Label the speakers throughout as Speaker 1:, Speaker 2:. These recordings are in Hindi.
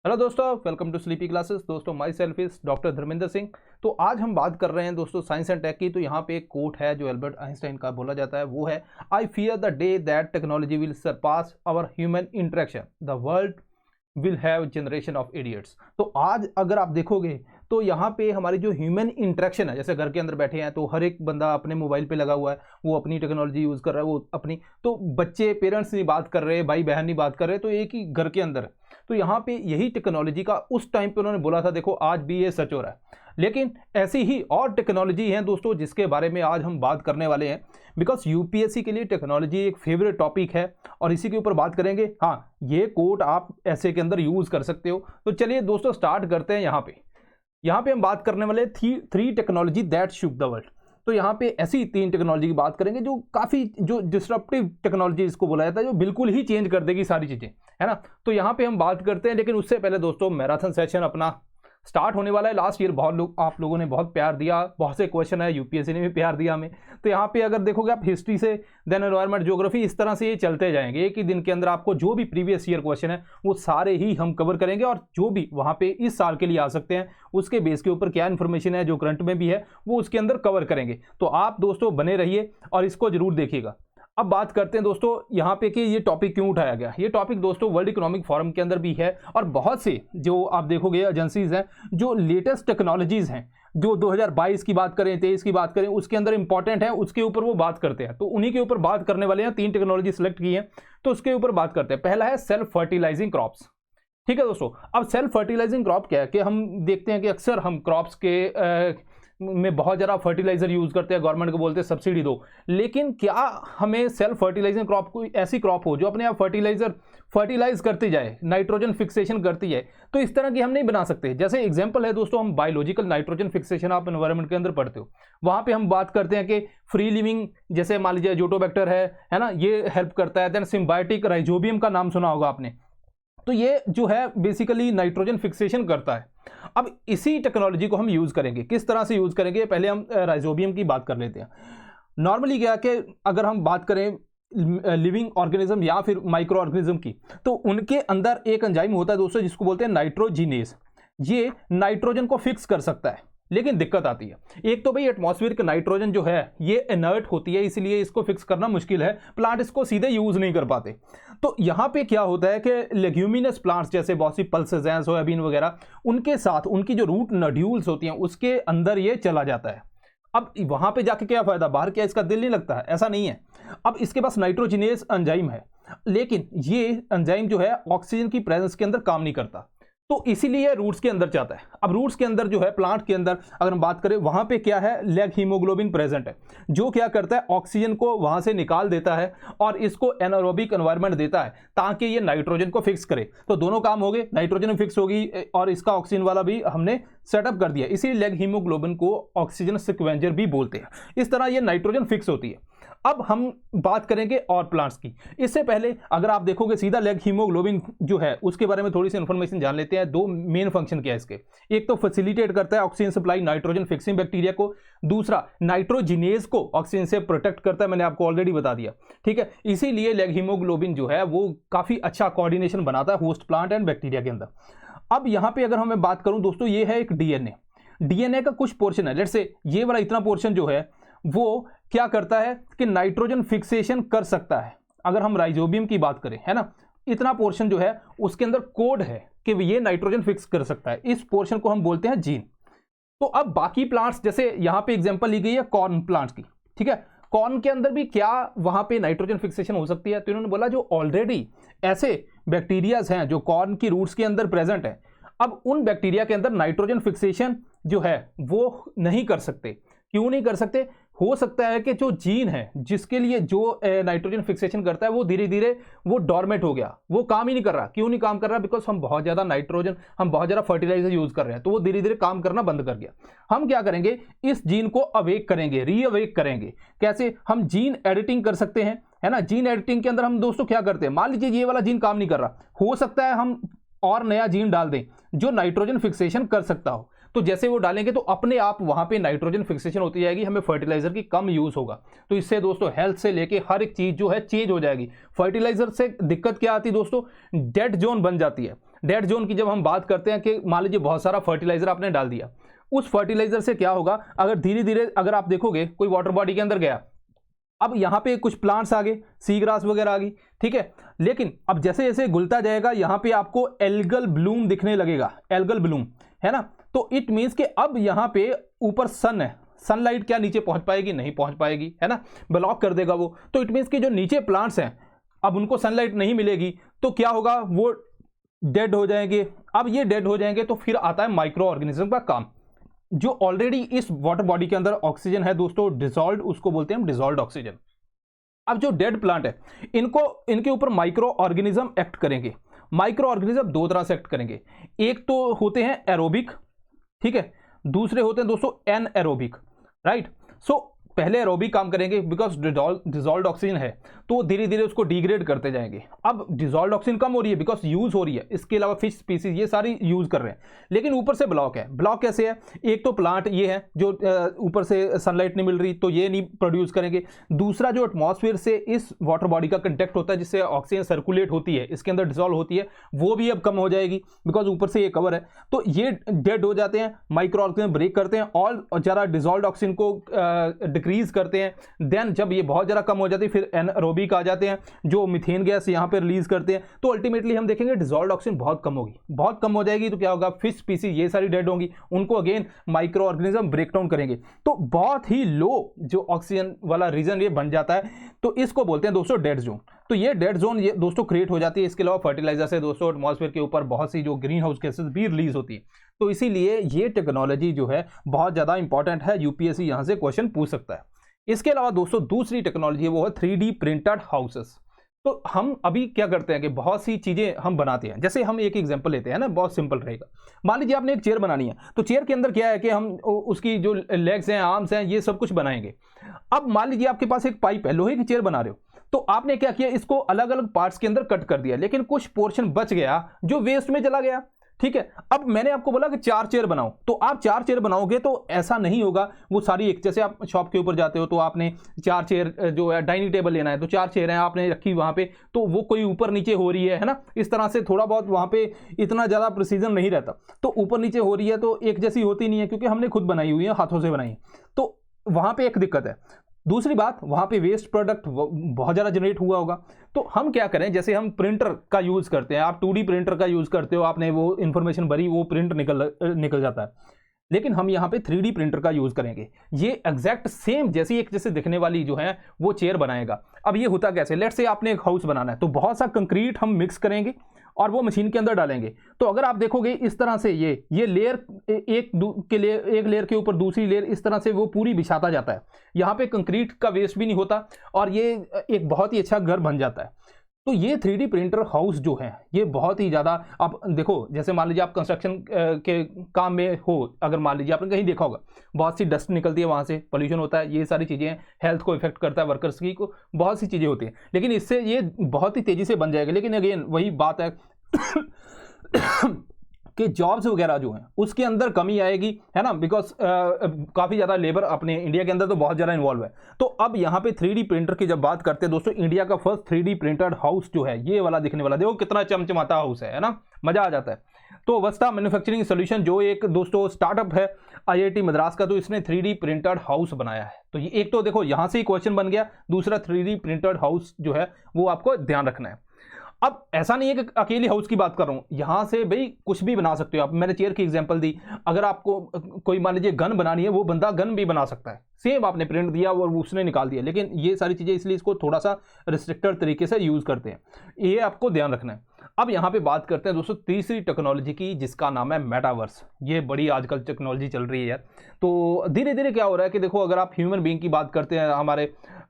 Speaker 1: हेलो दोस्तों, वेलकम टू स्लीपी क्लासेस। दोस्तों, myself is doctor Dharmendra Singh. तो आज हम बात कर रहे हैं दोस्तों साइंस एंड टेक की। तो यहाँ पे एक कोट है जो एल्बर्ट आइंस्टाइन का बोला जाता है, वो है I fear the day that technology will surpass our human interaction, the world will have generation of idiots. तो आज अगर आप देखोगे तो यहाँ पे हमारी जो ह्यूमन इंटरेक्शन है, जैसे घर के अंदर बैठे हैं तो हर एक बंदा अपने मोबाइल पे लगा हुआ है, वो अपनी टेक्नोलॉजी यूज़ कर रहा है, वो अपनी, तो बच्चे पेरेंट्स नहीं बात कर रहे, भाई बहन नहीं बात कर रहे, तो एक ही घर के अंदर। तो यहाँ पे यही टेक्नोलॉजी का उस टाइम पे उन्होंने बोला था, देखो आज भी ये सच हो रहा है। लेकिन ऐसी ही और टेक्नोलॉजी है दोस्तों जिसके बारे में आज हम बात करने वाले हैं, बिकॉज यूपीएससी के लिए टेक्नोलॉजी एक फेवरेट टॉपिक है और इसी के ऊपर बात करेंगे। हाँ, ये कोड आप ऐसे के अंदर यूज कर सकते हो। तो चलिए दोस्तों स्टार्ट करते हैं। यहाँ पे हम बात करने वाले three technology that shook the world. तो यहाँ पे ऐसी तीन टेक्नोलॉजी की बात करेंगे जो काफी, जो डिसरप्टिव टेक्नोलॉजी इसको बोला जाता है, जो बिल्कुल ही चेंज कर देगी सारी चीजें, है ना। तो यहाँ पे हम बात करते हैं, लेकिन उससे पहले दोस्तों मैराथन सेशन अपना स्टार्ट होने वाला है। लास्ट ईयर बहुत लोग, आप लोगों ने बहुत प्यार दिया, बहुत से क्वेश्चन है, यूपीएससी ने भी प्यार दिया हमें। तो यहाँ पे अगर देखोगे आप हिस्ट्री से, देन एनवायरमेंट, ज्योग्राफी, इस तरह से ये चलते जाएंगे। एक ही दिन के अंदर आपको जो भी प्रीवियस ईयर क्वेश्चन है वो सारे ही हम कवर करेंगे, और जो भी वहाँ पे इस साल के लिए आ सकते हैं उसके बेस के ऊपर क्या इन्फॉर्मेशन है जो करंट में भी है वो उसके अंदर कवर करेंगे। तो आप दोस्तों बने रहिए और इसको जरूर देखिएगा। अब बात करते हैं दोस्तों यहाँ पे कि ये टॉपिक क्यों उठाया गया। ये टॉपिक दोस्तों वर्ल्ड इकोनॉमिक फोरम के अंदर भी है, और बहुत से जो आप देखोगे एजेंसीज हैं जो लेटेस्ट टेक्नोलॉजीज हैं, जो 2022 की बात करें, 23 की बात करें, उसके अंदर इंपॉर्टेंट है, उसके ऊपर वो बात करते हैं। तो उन्हीं के ऊपर बात करने वाले हैं। तीन टेक्नोलॉजी सिलेक्ट की है तो उसके ऊपर बात करते हैं। पहला है सेल्फ फर्टिलाइजिंग क्रॉप्स। ठीक है दोस्तों, अब सेल्फ फर्टिलाइजिंग क्रॉप क्या है कि हम देखते हैं कि अक्सर हम क्रॉप्स के में बहुत ज़्यादा फर्टिलाइजर यूज करते हैं, गवर्नमेंट को बोलते हैं सब्सिडी दो। लेकिन क्या हमें सेल्फ फर्टिलाइजिंग क्रॉप, कोई ऐसी क्रॉप हो जो अपने आप फर्टिलाइज करती जाए, नाइट्रोजन फिक्सेशन करती है, तो इस तरह की हम नहीं बना सकते। जैसे एग्जांपल है दोस्तों, हम बायोलॉजिकल नाइट्रोजन फिक्सेशन आप एनवायरनमेंट के अंदर पढ़ते हो, वहां पे हम बात करते हैं कि फ्री लिविंग, जैसे मान लीजिए जोटोबैक्टर है ना, ये हेल्प करता है। देन सिम्बायोटिक राइजोबियम का नाम सुना होगा आपने, तो ये जो है बेसिकली नाइट्रोजन फिक्सेशन करता है। अब इसी टेक्नोलॉजी को हम यूज करेंगे, किस तरह से यूज करेंगे, पहले हम राइजोबियम की बात कर लेते हैं। नॉर्मली क्या कि अगर हम बात करें लिविंग ऑर्गेनिज्म या फिर माइक्रो ऑर्गेनिज्म की, तो उनके अंदर एक एंजाइम होता है दोस्तों जिसको बोलते हैं नाइट्रोजिनेज। ये नाइट्रोजन को फिक्स कर सकता है, लेकिन दिक्कत आती है। एक तो भाई एटमॉस्फेयर का नाइट्रोजन जो है ये इनर्ट होती है, इसलिए इसको फिक्स करना मुश्किल है, प्लांट इसको सीधे यूज नहीं कर पाते। तो यहां पे क्या होता है कि लेग्यूमिनस प्लांट्स जैसे बहुत सी पल्सेस हैं, सोयाबीन वगैरह, उनके साथ उनकी जो रूट नड्यूल्स होती हैं उसके अंदर ये चला जाता है। अब वहां पे जाके क्या फायदा, बाहर क्या इसका दिल नहीं लगता है? ऐसा नहीं है। अब इसके पास नाइट्रोजिनेज एंजाइम है, लेकिन ये एंजाइम जो है ऑक्सीजन की प्रेजेंस के अंदर काम नहीं करता, तो इसीलिए रूट्स के अंदर जाता है। अब रूट्स के अंदर जो है, प्लांट के अंदर अगर हम बात करें, वहां पे क्या है, लेग हीमोग्लोबिन प्रेजेंट है, जो क्या करता है ऑक्सीजन को वहां से निकाल देता है और इसको एनारोबिक एनवायरनमेंट देता है ताकि ये नाइट्रोजन को फिक्स करे। तो दोनों काम हो गए, नाइट्रोजन फिक्स होगी और इसका ऑक्सीजन वाला भी हमने सेटअप कर दिया। इसीलिए लेग हीमोग्लोबिन को ऑक्सीजन सिक्वेंजर भी बोलते हैं। इस तरह ये नाइट्रोजन फिक्स होती है। अब हम बात करेंगे और प्लांट्स की। इससे पहले अगर आप देखोगे सीधा लेग हीमोग्लोबिन जो है उसके बारे में थोड़ी सी इंफॉर्मेशन जान लेते हैं। दो मेन फंक्शन क्या है इसके, एक तो फैसिलिटेट करता है oxygen supply nitrogen fixing bacteria को, दूसरा नाइट्रोजिनेज को ऑक्सीजन से प्रोटेक्ट करता है, मैंने आपको ऑलरेडी बता दिया। ठीक है, इसीलिए लेग हीमोग्लोबिन जो है वो काफी अच्छा कोऑर्डिनेशन बनाता है होस्ट प्लांट एंड बैक्टीरिया के अंदर। अब यहां पर अगर मैं बात करूं दोस्तों, ये है एक डीएनए का कुछ पोर्शन है। लेट्स से ये वाला इतना पोर्शन जो है वो क्या करता है कि नाइट्रोजन फिक्सेशन कर सकता है। अगर हम राइजोबियम की बात करें, है ना, इतना पोर्शन जो है उसके अंदर कोड है कि ये नाइट्रोजन फिक्स कर सकता है। इस पोर्शन को हम बोलते हैं जीन। तो अब बाकी प्लांट्स, जैसे यहां पे एग्जांपल ली गई है कॉर्न प्लांट्स की, ठीक है, कॉर्न के अंदर भी क्या वहां पे नाइट्रोजन फिक्सेशन हो सकती है? तो इन्होंने बोला जो ऑलरेडी ऐसे बैक्टीरियाज हैं जो कॉर्न की रूट्स के अंदर प्रेजेंट है, अब उन बैक्टीरिया के अंदर नाइट्रोजन फिक्सेशन जो है वो नहीं कर सकते। क्यों नहीं कर सकते? हो सकता है कि जो जीन है जिसके लिए जो नाइट्रोजन फिक्सेशन करता है वो धीरे धीरे वो डॉर्मेट हो गया, वो काम ही नहीं कर रहा। क्यों नहीं काम कर रहा? बिकॉज हम बहुत ज्यादा नाइट्रोजन, हम बहुत ज्यादा फर्टिलाइजर यूज कर रहे हैं, तो वो धीरे धीरे काम करना बंद कर गया। हम क्या करेंगे, इस जीन को अवेक करेंगे, रीअवेक करेंगे। कैसे? हम जीन एडिटिंग कर सकते हैं, है ना। जीन एडिटिंग के अंदर हम दोस्तों क्या करते हैं, मान लीजिए ये वाला जीन काम नहीं कर रहा, हो सकता है हम और नया जीन डाल दें जो नाइट्रोजन फिक्सेशन कर सकता हो। तो जैसे वो डालेंगे तो अपने आप वहां पे नाइट्रोजन फिक्सेशन होती जाएगी, हमें फर्टिलाइजर की कम यूज होगा। तो इससे दोस्तों हेल्थ से लेके हर एक चीज जो है चेंज हो जाएगी। फर्टिलाइजर से दिक्कत क्या आती है दोस्तों, डेड जोन बन जाती है। डेड जोन की जब हम बात करते हैं कि मान लीजिए बहुत सारा फर्टिलाइजर आपने डाल दिया, उस फर्टिलाइजर से क्या होगा, अगर धीरे धीरे अगर आप देखोगे कोई वाटर बॉडी के अंदर गया, अब यहाँ पे कुछ प्लांट्स आ गए, सी ग्रास वगैरह आ गई, ठीक है, लेकिन अब जैसे जैसे घुलता जाएगा यहाँ पे आपको एल्गल ब्लूम दिखने लगेगा, एल्गल ब्लूम, है ना। तो इट मीन्स कि अब यहाँ पे ऊपर सन है, सनलाइट क्या नीचे पहुंच पाएगी, नहीं पहुंच पाएगी, है ना, ब्लॉक कर देगा वो। तो इट मीन्स कि जो नीचे प्लांट्स हैं अब उनको सनलाइट नहीं मिलेगी, तो क्या होगा, वो डेड हो जाएंगे। अब ये डेड हो जाएंगे तो फिर आता है माइक्रो ऑर्गेनिज्म का काम। जो ऑलरेडी इस वाटर बॉडी के अंदर ऑक्सीजन है दोस्तों डिसॉल्व्ड, उसको बोलते हैं हम डिसॉल्व्ड ऑक्सीजन। अब जो डेड प्लांट है इनके ऊपर माइक्रो ऑर्गेनिज्म एक्ट करेंगे। माइक्रो ऑर्गेनिज्म दो तरह से एक्ट करेंगे, एक तो होते हैं एरोबिक, ठीक है, दूसरे होते हैं दोस्तों एनएरोबिक, राइट। सो पहले एरोबिक काम करेंगे बिकॉज डिसॉल्व्ड ऑक्सीजन है, तो धीरे धीरे उसको डिग्रेड करते जाएंगे। अब डिसॉल्व्ड ऑक्सीजन कम हो रही है बिकॉज यूज हो रही है, इसके अलावा फिश स्पीसीज ये सारी यूज कर रहे हैं, लेकिन ऊपर से ब्लॉक है। ब्लॉक कैसे है, एक तो प्लांट ये है जो ऊपर से सनलाइट नहीं मिल रही तो ये नहीं प्रोड्यूस करेंगे, दूसरा जो एटमॉस्फेयर से इस वाटर बॉडी का कंटेक्ट होता है जिससे ऑक्सीजन सर्कुलेट होती है, इसके अंदर डिसॉल्व होती है, वो भी अब कम हो जाएगी बिकॉज ऊपर से ये कवर है, तो ये डेड हो जाते हैं। माइक्रो ऑर्गेनिज्म ब्रेक करते हैं और ज़्यादा डिसॉल्व्ड ऑक्सीजन को डिक्रीज करते हैं। देन जब ये बहुत ज़्यादा कम हो जाती है फिर एनएरोबिक आ जाते हैं जो मीथेन गैस यहाँ पे रिलीज करते हैं। तो अल्टीमेटली हम देखेंगे डिसॉल्व्ड ऑक्सीजन बहुत कम होगी, बहुत कम हो जाएगी, तो क्या होगा, फिश स्पीसीज ये सारी डेड होंगी, उनको again micro organism break down करेंगे, तो बहुत ही लो जो ऑक्सीजन वाला रीजन ये बन जाता है, तो इसको बोलते हैं दोस्तों डेड जोन। तो ये डेड जोन ये दोस्तों क्रिएट हो जाती है। इसके अलावा फर्टिलाइजर से दोस्तों एटमॉस्फेयर के ऊपर बहुत सी जो ग्रीन हाउस गैसेस भी रिलीज होती है, तो इसीलिए ये टेक्नोलॉजी जो है बहुत ज़्यादा इंपॉर्टेंट है, यूपीएससी यहाँ से क्वेश्चन पूछ सकता है। इसके अलावा दोस्तों दूसरी टेक्नोलॉजी है वो है 3D प्रिंटेड हाउसेस। तो हम अभी क्या करते हैं कि बहुत सी चीज़ें हम बनाते हैं, जैसे हम एक एग्जांपल लेते हैं ना, बहुत सिंपल रहेगा। मान लीजिए आपने एक चेयर बनानी है, तो चेयर के अंदर क्या है कि हम उसकी जो लेग्स हैं, आर्म्स हैं, ये सब कुछ बनाएंगे। अब मान लीजिए आपके पास एक पाइप है, लोहे की चेयर बना रहे हो, तो आपने क्या किया, इसको अलग अलग पार्ट्स के अंदर कट कर दिया, लेकिन कुछ पोर्शन बच गया जो वेस्ट में चला गया, ठीक है। अब मैंने आपको बोला कि 4 चेयर बनाओ, तो आप 4 चेयर बनाओगे तो ऐसा नहीं होगा वो सारी एक, जैसे आप शॉप के ऊपर जाते हो तो आपने 4 चेयर जो है डाइनिंग टेबल लेना है, तो 4 चेयर हैं आपने रखी वहाँ पे, तो वो कोई ऊपर नीचे हो रही है ना, इस तरह से थोड़ा बहुत वहाँ पे इतना ज़्यादा प्रिसीजन नहीं रहता, तो ऊपर नीचे हो रही है तो एक जैसी होती नहीं है, क्योंकि हमने खुद बनाई हुई है, हाथों से बनाई है, तो वहाँ पे एक दिक्कत है। दूसरी बात, वहाँ पे वेस्ट प्रोडक्ट बहुत ज़्यादा जनरेट हुआ होगा, तो हम क्या करें, जैसे हम प्रिंटर का यूज़ करते हैं, आप 2D प्रिंटर का यूज़ करते हो, आपने वो इन्फॉर्मेशन भरी, वो प्रिंट निकल जाता है, लेकिन हम यहाँ पे 3D प्रिंटर का यूज़ करेंगे, ये एग्जैक्ट सेम जैसी एक जैसे दिखने वाली जो है वो चेयर बनाएगा। अब ये होता कैसे, लेट्स से आपने एक हाउस बनाना है, तो बहुत सा कंक्रीट हम मिक्स करेंगे और वो मशीन के अंदर डालेंगे, तो अगर आप देखोगे इस तरह से ये लेयर एक लेयर के ऊपर दूसरी लेयर इस तरह से वो पूरी बिछाता जाता है, यहाँ पे कंक्रीट का वेस्ट भी नहीं होता और ये एक बहुत ही अच्छा घर बन जाता है। तो ये 3D प्रिंटर हाउस जो है ये बहुत ही ज़्यादा, आप देखो जैसे मान लीजिए आप कंस्ट्रक्शन के काम में हो, अगर मान लीजिए आपने कहीं देखा होगा बहुत सी डस्ट निकलती है, वहाँ से पोल्यूशन होता है, ये सारी चीज़ें हेल्थ को इफेक्ट करता है, वर्कर्स की को बहुत सी चीज़ें होती हैं, लेकिन इससे ये बहुत ही तेज़ी से बन जाएगा। लेकिन अगेन वही बात है कि जॉब्स वगैरह जो हैं उसके अंदर कमी आएगी, है ना, बिकॉज काफ़ी ज़्यादा लेबर अपने इंडिया के अंदर तो बहुत ज़्यादा इन्वॉल्व है। तो अब यहाँ पे 3D प्रिंटर की जब बात करते हैं दोस्तों, इंडिया का फर्स्ट 3D प्रिंटेड हाउस जो है ये वाला दिखने वाला, देखो कितना चमचमाता हाउस है ना, मज़ा आ जाता है। तो अवस्था मैन्युफैक्चरिंग सोल्यूशन जो एक दोस्तों स्टार्टअप है IIT मद्रास का, तो इसने 3D प्रिंटेड हाउस बनाया है। तो ये एक तो देखो यहाँ से ही क्वेश्चन बन गया, दूसरा 3D प्रिंटेड हाउस जो है वो आपको ध्यान रखना है। अब ऐसा नहीं है कि अकेले हाउस की बात कर रहा हूँ, यहाँ से भाई कुछ भी बना सकते हो आप। मैंने चेयर की एग्जांपल दी, अगर आपको कोई मान लीजिए गन बनानी है, वो बंदा गन भी बना सकता है, सेम आपने प्रिंट दिया और उसने निकाल दिया, लेकिन ये सारी चीज़ें इसलिए इसको थोड़ा सा रिस्ट्रिक्टेड तरीके से यूज़ करते हैं, ये आपको ध्यान रखना है। अब यहाँ पे बात करते हैं दोस्तों तीसरी टेक्नोलॉजी की, जिसका नाम है मेटावर्स। ये बड़ी आजकल टेक्नोलॉजी चल रही है यार। तो धीरे धीरे क्या हो रहा है कि देखो, अगर आप ह्यूमन बीइंग की बात करते हैं,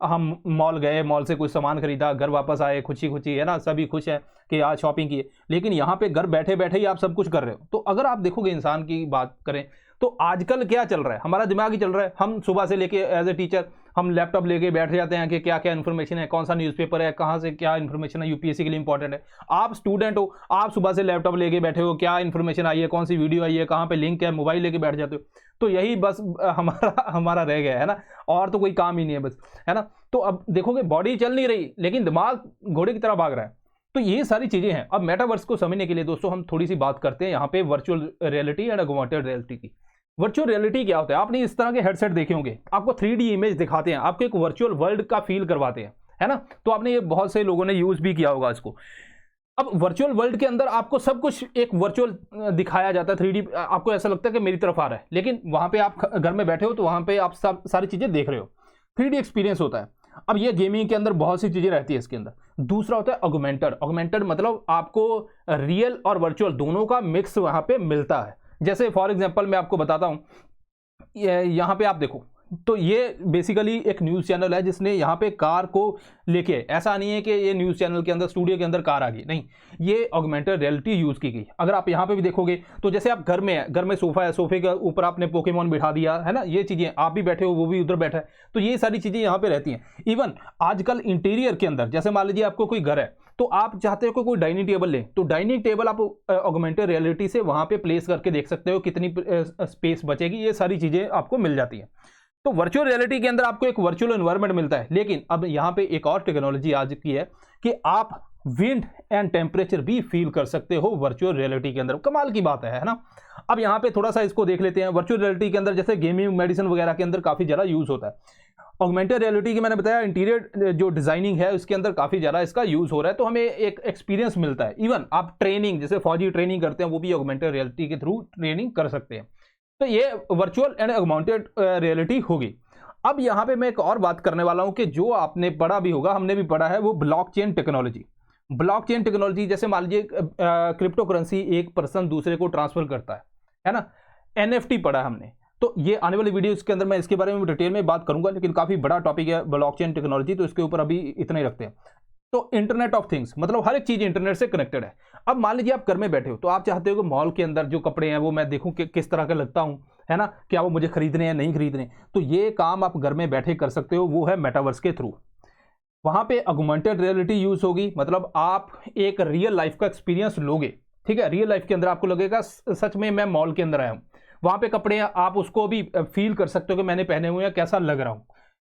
Speaker 1: हम मॉल गए, मॉल से कुछ सामान खरीदा, घर वापस आए खुशी खुशी, है ना, सभी खुश हैं कि आज शॉपिंग की, लेकिन यहाँ पे घर बैठे बैठे ही आप सब कुछ कर रहे हो। तो अगर आप देखोगे इंसान की बात करें तो आजकल क्या चल रहा है, हमारा दिमाग ही चल रहा है। हम सुबह से लेके एज ए टीचर हम लैपटॉप लेके बैठ जाते हैं कि क्या क्या इन्फॉर्मेशन है, कौन सा न्यूज़पेपर है, कहाँ से क्या इन्फॉर्मेशन है यूपीएससी के लिए इंपॉर्टेंट है। आप स्टूडेंट हो, आप सुबह से लैपटॉप लेके बैठे हो, क्या इन्फॉर्मेशन आई है, कौन सी वीडियो आई है, कहाँ पे लिंक है, मोबाइल लेके बैठ जाते हो। तो यही बस हमारा रह गया है ना, और तो कोई काम ही नहीं है बस, है ना। तो अब देखोगे बॉडी चल नहीं रही, लेकिन दिमाग घोड़े की तरह भाग रहा है। तो ये सारी चीजें हैं। अब मेटावर्स को समझने के लिए दोस्तों हम थोड़ी सी बात करते हैं यहाँ पे virtual reality and augmented reality की। वर्चुअल रियलिटी क्या होता है? आपने इस तरह के हेडसेट देखे होंगे, आपको 3D इमेज दिखाते हैं, आपको एक वर्चुअल वर्ल्ड का फील करवाते हैं, है ना। तो आपने ये बहुत से लोगों ने यूज भी किया होगा इसको। अब वर्चुअल वर्ल्ड के अंदर आपको सब कुछ एक वर्चुअल दिखाया जाता है, 3D, आपको ऐसा लगता है कि मेरी तरफ आ रहा है, लेकिन वहां पे आप घर में बैठे हो तो वहां पे आप सब सारी चीजें देख रहे हो, 3D एक्सपीरियंस होता है। अब ये गेमिंग के अंदर बहुत सी चीजें रहती है इसके अंदर। दूसरा होता है ऑगमेंटेड। ऑगमेंटेड मतलब आपको रियल और वर्चुअल दोनों का मिक्स वहां पे मिलता है। जैसे फॉर एग्जांपल मैं आपको बताता हूं, यहाँ पे आप देखो, तो ये बेसिकली एक न्यूज़ चैनल है जिसने यहाँ पे कार को लेके, ऐसा नहीं है कि ये न्यूज़ चैनल के अंदर स्टूडियो के अंदर कार आ गई, नहीं, ये ऑगमेंटेड रियलिटी यूज़ की गई। अगर आप यहाँ पे भी देखोगे तो जैसे आप घर में है, घर में सोफा है, सोफे के ऊपर आपने पोकेमॉन बिठा दिया है ना, ये चीज़ें, आप भी बैठे हो वो भी उधर बैठा है, तो ये सारी चीज़ें यहाँ पे रहती हैं। इवन आजकल इंटीरियर के अंदर, जैसे मान लीजिए आपको कोई घर है तो आप चाहते हो कि कोई डाइनिंग टेबल ले, तो डाइनिंग टेबल आप ऑगमेंटेड रियलिटी से वहाँ पे प्लेस करके देख सकते हो कितनी स्पेस बचेगी, ये सारी चीज़ें आपको मिल जाती हैं। तो वर्चुअल रियलिटी के अंदर आपको एक वर्चुअल एनवायरनमेंट मिलता है। लेकिन अब यहाँ पे एक और टेक्नोलॉजी आ चुकी है कि आप विंड एंड टेम्परेचर भी फील कर सकते हो वर्चुअल रियलिटी के अंदर। कमाल की बात है ना। अब यहाँ पे थोड़ा सा इसको देख लेते हैं। वर्चुअल रियलिटी के अंदर जैसे गेमिंग, मेडिसिन वगैरह के अंदर काफी ज्यादा यूज होता है। ऑगमेंटेड रियलिटी की मैंने बताया इंटीरियर जो डिजाइनिंग है उसके अंदर काफी ज्यादा इसका यूज हो रहा है, तो हमें एक एक्सपीरियंस मिलता है। इवन आप ट्रेनिंग, जैसे फौजी ट्रेनिंग करते हैं, वो भी ऑगमेंटेड रियलिटी के थ्रू ट्रेनिंग कर सकते हैं। तो ये वर्चुअल एंड ऑगमेंटेड रियलिटी होगी। अब यहाँ पे मैं एक और बात करने वाला हूं कि जो आपने पढ़ा भी होगा, हमने भी पढ़ा है, वो ब्लॉकचेन टेक्नोलॉजी। ब्लॉकचेन टेक्नोलॉजी जैसे मान लीजिए क्रिप्टो करेंसी एक पर्सन दूसरे को ट्रांसफर करता है ना। NFT पढ़ा हमने, तो ये आने वाली वीडियोस के अंदर मैं इसके बारे में डिटेल में बात करूंगा, लेकिन काफी बड़ा टॉपिक है ब्लॉकचेन टेक्नोलॉजी, तो इसके ऊपर अभी इतना ही रखते हैं। तो इंटरनेट ऑफ थिंग्स मतलब हर एक चीज इंटरनेट से कनेक्टेड है। अब मान लीजिए आप घर में बैठे हो, तो आप चाहते हो कि मॉल के अंदर जो कपड़े हैं वो मैं देखूं कि किस तरह का लगता हूं, है ना, क्या वो मुझे खरीदने हैं नहीं खरीदने। तो ये काम आप घर में बैठे कर सकते हो, वो है मेटावर्स के थ्रू। वहां पे ऑगमेंटेड रियलिटी यूज होगी, मतलब आप एक रियल लाइफ का एक्सपीरियंस लोगे। ठीक है, रियल लाइफ के अंदर आपको लगेगा सच में मैं मॉल के अंदर आया हूं, वहां पे कपड़े आप उसको भी फील कर सकते हो कि मैंने पहने हुए हैं, कैसा लग रहा हूं,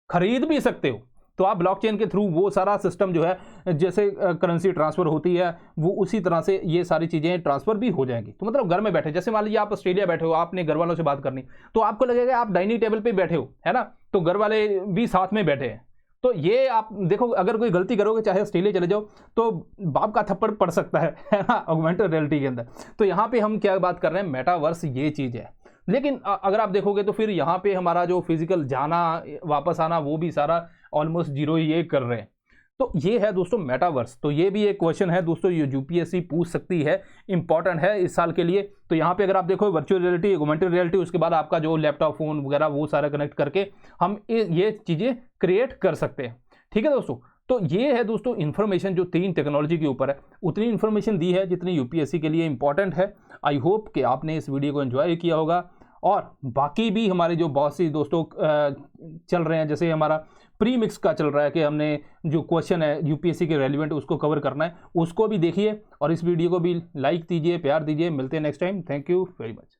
Speaker 1: खरीद भी सकते हो। तो आप ब्लॉकचेन के थ्रू वो सारा सिस्टम जो है, जैसे करेंसी ट्रांसफर होती है, वो उसी तरह से ये सारी चीजें ट्रांसफर भी हो जाएंगी। तो मतलब घर में बैठे, जैसे मान लीजिए आप ऑस्ट्रेलिया बैठे हो, आपने घर वालों से बात करनी, तो आपको लगेगा आप डाइनिंग टेबल पे बैठे हो, है ना, तो घर वाले भी साथ में बैठे हैं। तो ये आप देखो, अगर कोई गलती करोगे, चाहे ऑस्ट्रेलिया चले जाओ, तो बाप का थप्पड़ पड़ सकता है ना, ऑगमेंटेड रियलिटी के अंदर। तो यहाँ पे हम क्या बात कर रहे हैं, मेटावर्स ये चीज है। लेकिन अगर आप देखोगे तो फिर यहाँ पे हमारा जो फिजिकल जाना वापस आना, वो भी सारा ऑलमोस्ट जीरो ही ये कर रहे हैं। तो ये है दोस्तों मेटावर्स। तो ये भी एक क्वेश्चन है दोस्तों, ये यूपीएससी पूछ सकती है, इंपॉर्टेंट है इस साल के लिए। तो यहाँ पे अगर आप देखो वर्चुअल रियलिटी, ऑगमेंटेड रियलिटी, उसके बाद आपका जो लैपटॉप, फोन वगैरह वो सारा कनेक्ट करके हम ये चीजें क्रिएट कर सकते हैं। ठीक है दोस्तों, तो ये है दोस्तों इन्फॉर्मेशन जो 3 टेक्नोलॉजी के ऊपर है। उतनी इन्फॉर्मेशन दी है जितनी यूपीएससी के लिए इंपॉर्टेंट है। आई होप कि आपने इस वीडियो को एंजॉय किया होगा, और बाकी भी हमारे जो बहुत सी दोस्तों चल रहे हैं, जैसे हमारा प्री मिक्स का चल रहा है कि हमने जो क्वेश्चन है यूपीएससी के रेलिवेंट उसको कवर करना है, उसको भी देखिए और इस वीडियो को भी लाइक दीजिए, प्यार दीजिए। मिलते हैं next time. Thank you very much.